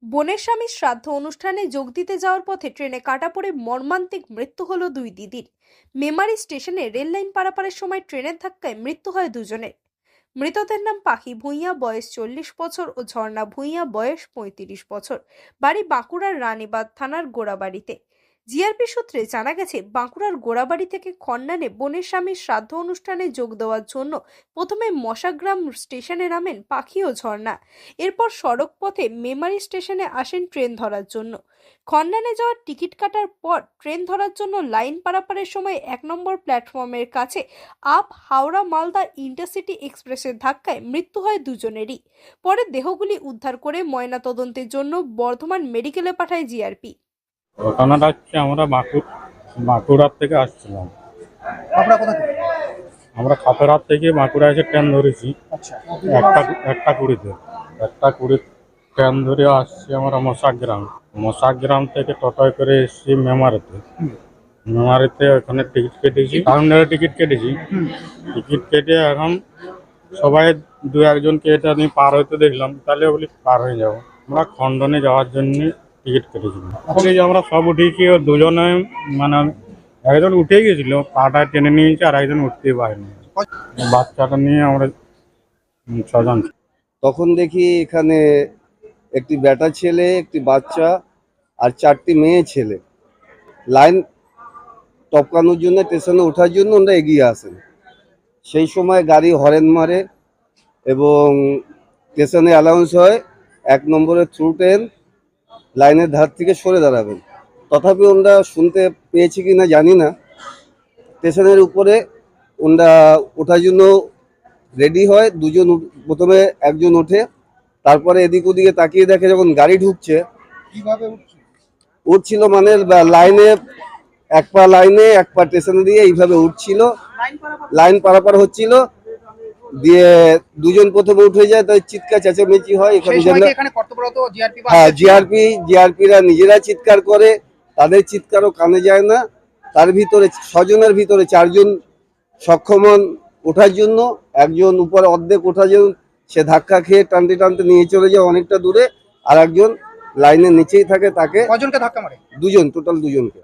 বোনের স্বামীর শ্রাদ্ধ অনুষ্ঠানে যোগ দিতে যাওয়ার পথে ট্রেনে কাটা পড়ে মর্মান্তিক মৃত্যু হলো দুই দিদির। মেমারি স্টেশনে রেল লাইন পারাপারের সময় ট্রেনের ধাক্কায় মৃত্যু হয় দুজনের। মৃতদের নাম পাখি ভূঁইয়া, বয়স 40 বছর, ও ঝর্ণা ভূঁইয়া, বয়স 35 বছর। বাড়ি বাঁকুড়ার রানীবাঁধ থানার গোড়াবাড়িতে। জিআরপি সূত্রে জানা গেছে, বাঁকুড়ার গোড়াবাড়ি থেকে খন্ডানে বোনের স্বামীর শ্রাদ্ধ অনুষ্ঠানে যোগ দেওয়ার জন্য প্রথমে মশাগ্রাম স্টেশনে নামেন পাখি ও ঝর্ণা। এরপর সড়ক পথে মেমারি স্টেশনে আসেন ট্রেন ধরার জন্য। খন্ডানে যাওয়ার টিকিট কাটার পর ট্রেন ধরার জন্য লাইন পারাপারের সময় 1 নম্বর প্ল্যাটফর্মের কাছে আপ হাওড়া মালদা ইন্টারসিটি এক্সপ্রেসের ধাক্কায় মৃত্যু হয় দুজনেরই। পরে দেহগুলি উদ্ধার করে ময়নাতদন্তের জন্য বর্ধমান মেডিকেলে পাঠায় জিআরপি। ঘটনাটা হচ্ছে আমরা বাঁকুড়ার থেকে আসছিলাম। আপনারা কোথা থেকে? আমরা খাতড়ার থেকে বাঁকুড়া এসে ট্রেন ধরেছি আচ্ছা, একটা কুড়ি ট্রেন ধরে আসছি আমরা মশাগ্রাম থেকে টোটোয় করে এসেছি মেমারিতে ওখানে টিকিট কেটেছি, কাউন্টারে টিকিট কেটে এখন সবাই দু একজনকে এটা নিয়ে পার হইতে দেখলাম, তাহলে বলি পার হয়ে যাবো। আমরা খণ্ডনে যাওয়ার জন্য টিকিট কেটেছিলাম। আসলে যে আমরা সব উঠেছি, ও দুজনে মানে একজন উঠে গেছিল, পাটা টেনে নিয়েছে, আর একজন উঠতেই পারেনি। বাচ্চাটা নিয়ে আমরা 6 জন। তখন দেখি এখানে একটি বেটা ছেলে, একটি বাচ্চা আর 4টি মেয়ে ছেলে লাইন টপকানোর জন্য, স্টেশনে ওঠার জন্য ওরা এগিয়ে আসেন। সেই সময় গাড়ি হরেন মারে এবং স্টেশনে অ্যানাউন্স হয় 1 নম্বরের থ্রু ট্রেন লাইনের ধার থেকে সরে দাঁড়াবেন। তথাপি ওরা শুনতে পেয়েছি কি না জানি না, স্টেশনের উপরে ওরা ওঠার জন্য রেডি হয়। দুজন প্রথমে একজন ওঠে, তারপরে এদিক ওদিকে তাকিয়ে দেখে যখন গাড়ি ঢুকছে। কিভাবে উঠছিল মানে লাইনে এক পা স্টেশনে দিয়ে এইভাবে উঠছিল, লাইন পারাপার হচ্ছিল। দিয়ে দুজন প্রথমে উঠে যায়, তাই চিৎকার চেঁচামেচি হয়। হ্যাঁ, জিআরপিরা নিজেরা চিৎকার করে, তাদের চিৎকারও কানে যায় না। তার ভিতরে 6 জনের ভিতরে 4 জন সক্ষম হন ওঠার জন্য, একজন উপরে অর্ধেক ওঠার জন্য সে ধাক্কা খেয়ে টানতে টানতে নিয়ে চলে যায় অনেকটা দূরে, আর একজন লাইনের নিচেই থাকে। তাকে কজনকে ধাক্কা মারে? টোটাল দুজনকে।